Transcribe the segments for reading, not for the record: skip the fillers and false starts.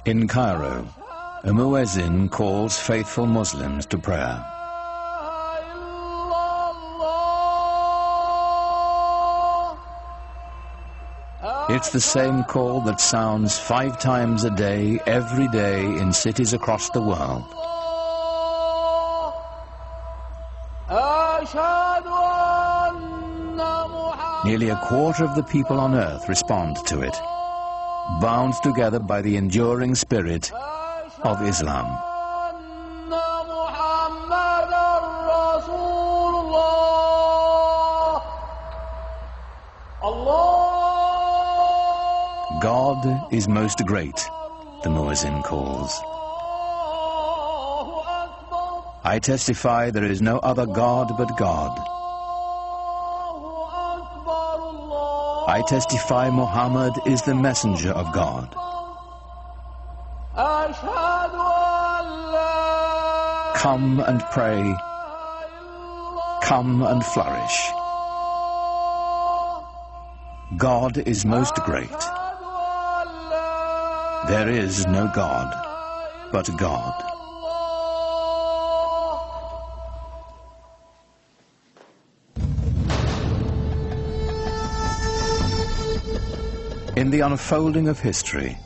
In Cairo, a muezzin calls faithful Muslims to prayer. It's the same call that sounds 5 times a day, every day, in cities across the world. Nearly a quarter of the people on earth respond to it, bound together by the enduring spirit of Islam. God is most great, the muezzin calls. I testify there is no other God but God. I testify Muhammad is the messenger of God. Come and pray. Come and flourish. God is most great. There is no God but God. In the unfolding of history,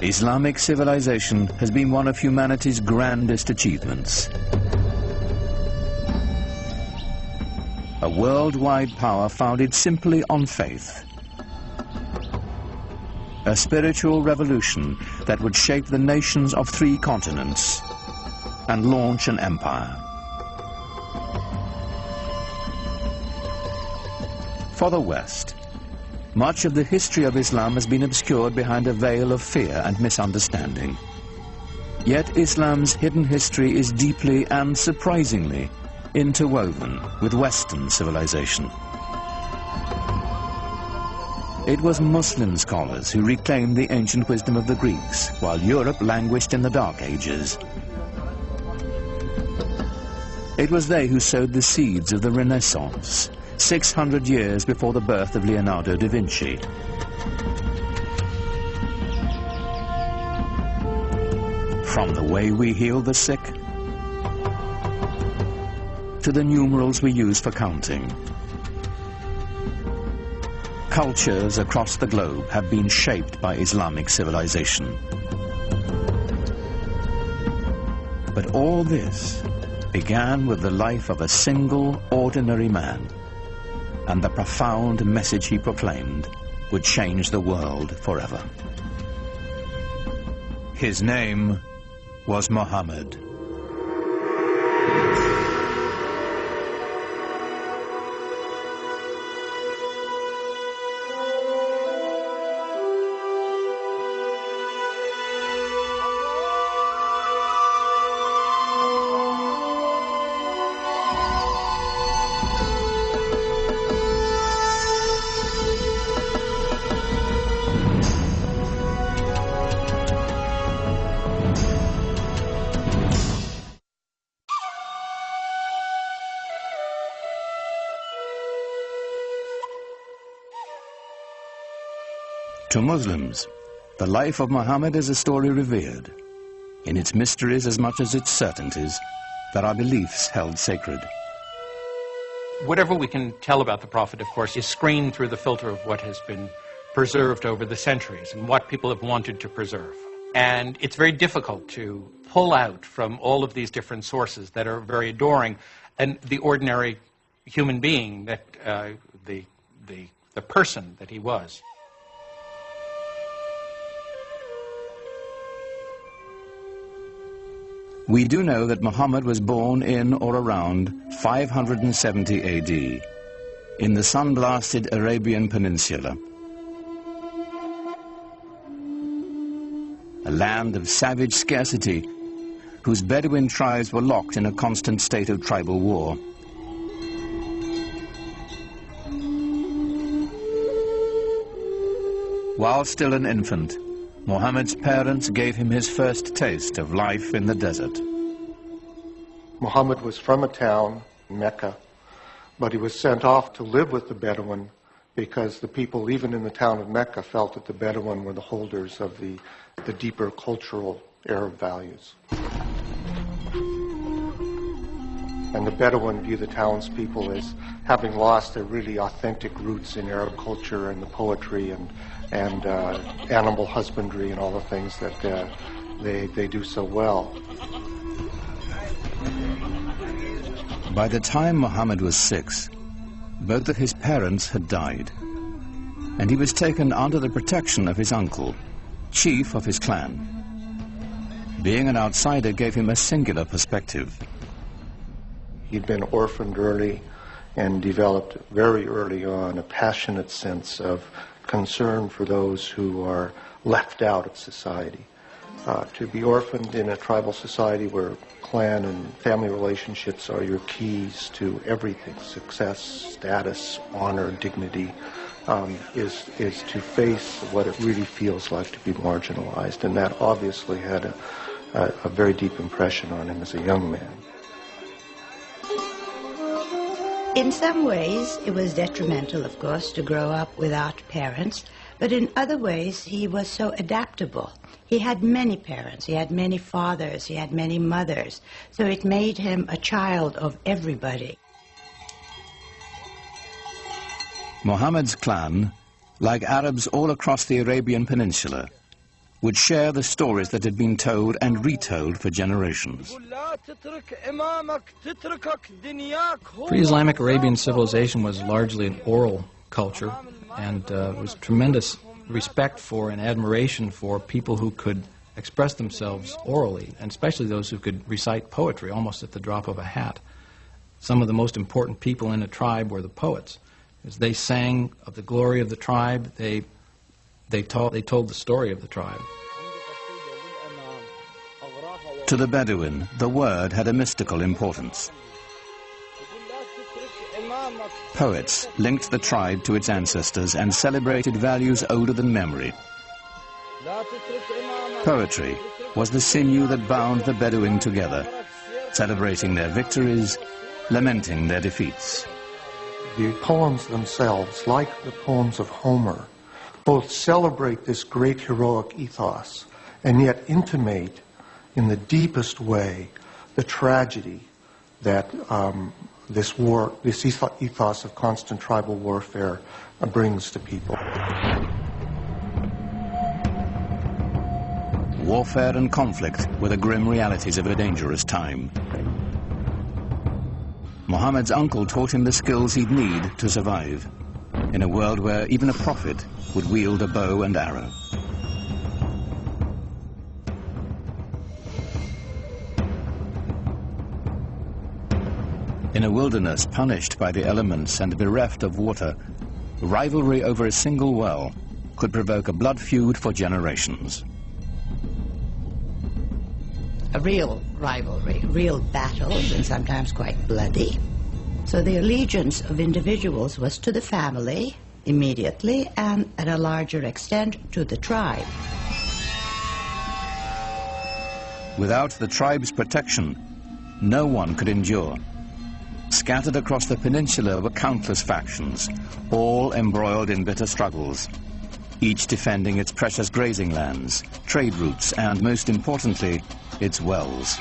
Islamic civilization has been one of humanity's grandest achievements. A worldwide power founded simply on faith. A spiritual revolution that would shape the nations of 3 continents and launch an empire. For the West, much of the history of Islam has been obscured behind a veil of fear and misunderstanding. Yet Islam's hidden history is deeply and surprisingly interwoven with Western civilization. It was Muslim scholars who reclaimed the ancient wisdom of the Greeks, while Europe languished in the Dark Ages. It was they who sowed the seeds of the Renaissance, 600 years before the birth of Leonardo da Vinci. From the way we heal the sick, to the numerals we use for counting, cultures across the globe have been shaped by Islamic civilization. But all this began with the life of a single, ordinary man, and the profound message he proclaimed would change the world forever. His name was Muhammad. To Muslims, the life of Muhammad is a story revered, in its mysteries as much as its certainties, that our beliefs held sacred. Whatever we can tell about the Prophet, of course, is screened through the filter of what has been preserved over the centuries and what people have wanted to preserve. And it's very difficult to pull out from all of these different sources that are very adoring and the ordinary human being that the person that he was. We do know that Muhammad was born in or around 570 AD in the sun-blasted Arabian Peninsula, a land of savage scarcity whose Bedouin tribes were locked in a constant state of tribal war. While still an infant, Muhammad's parents gave him his first taste of life in the desert. Muhammad was from a town, Mecca, but he was sent off to live with the Bedouin because the people, even in the town of Mecca, felt that the Bedouin were the holders of the deeper cultural Arab values. And the Bedouin view the townspeople as having lost their really authentic roots in Arab culture and the poetry and animal husbandry and all the things that they do so well. By the time Muhammad was 6, both of his parents had died, and he was taken under the protection of his uncle, chief of his clan. Being an outsider gave him a singular perspective. He'd been orphaned early and developed very early on a passionate sense of concern for those who are left out of society. To be orphaned in a tribal society where clan and family relationships are your keys to everything, success, status, honor, dignity, is to face what it really feels like to be marginalized. And that obviously had a very deep impression on him as a young man. In some ways, it was detrimental, of course, to grow up without parents, but in other ways, he was so adaptable. He had many parents, he had many fathers, he had many mothers, so it made him a child of everybody. Muhammad's clan, like Arabs all across the Arabian Peninsula, would share the stories that had been told and retold for generations. Pre-Islamic Arabian civilization was largely an oral culture, and was tremendous respect for and admiration for people who could express themselves orally, and especially those who could recite poetry almost at the drop of a hat. Some of the most important people in a tribe were the poets. As they sang of the glory of the tribe, they told the story of the tribe. To the Bedouin, the word had a mystical importance. Poets linked the tribe to its ancestors and celebrated values older than memory. Poetry was the sinew that bound the Bedouin together, celebrating their victories, lamenting their defeats. The poems themselves, like the poems of Homer, both celebrate this great heroic ethos and yet intimate in the deepest way the tragedy that this ethos of constant tribal warfare brings to people. Warfare and conflict were the grim realities of a dangerous time. Muhammad's uncle taught him the skills he'd need to survive in a world where even a prophet would wield a bow and arrow. In a wilderness punished by the elements and bereft of water, rivalry over a single well could provoke a blood feud for generations. A real rivalry, real battles, and sometimes quite bloody. So the allegiance of individuals was to the family, immediately, and at a larger extent to the tribe. Without the tribe's protection, no one could endure. Scattered across the peninsula were countless factions, all embroiled in bitter struggles, each defending its precious grazing lands, trade routes, and most importantly, its wells.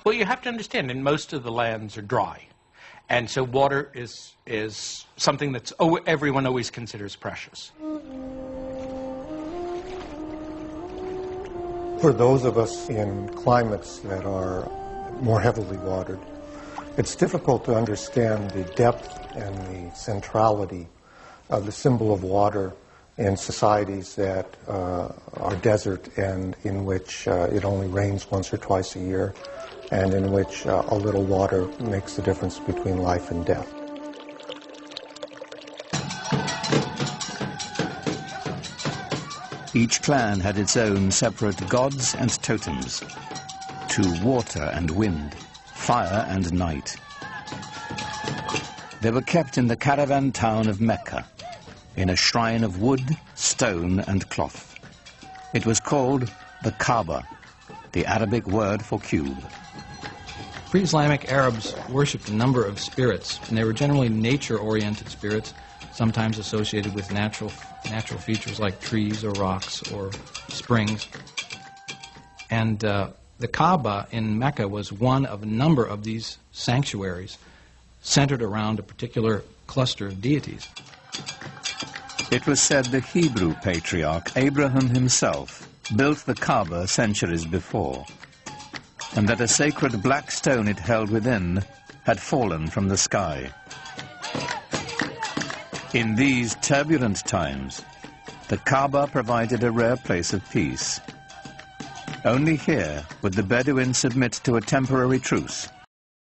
Well, you have to understand, in most of the lands are dry, and so water is something that's everyone always considers precious. For those of us in climates that are more heavily watered, it's difficult to understand the depth and the centrality of the symbol of water in societies that are desert and in which it only rains once or twice a year, and in which a little water makes the difference between life and death. Each clan had its own separate gods and totems, to water and wind, fire and night. They were kept in the caravan town of Mecca, in a shrine of wood, stone, and cloth. It was called the Kaaba, the Arabic word for cube. Pre-Islamic Arabs worshipped a number of spirits, and they were generally nature-oriented spirits, sometimes associated with natural features like trees or rocks or springs. And the Kaaba in Mecca was one of a number of these sanctuaries centered around a particular cluster of deities. It was said the Hebrew patriarch Abraham himself built the Kaaba centuries before, and that a sacred black stone it held within had fallen from the sky. In these turbulent times, the Kaaba provided a rare place of peace. Only here would the Bedouins submit to a temporary truce,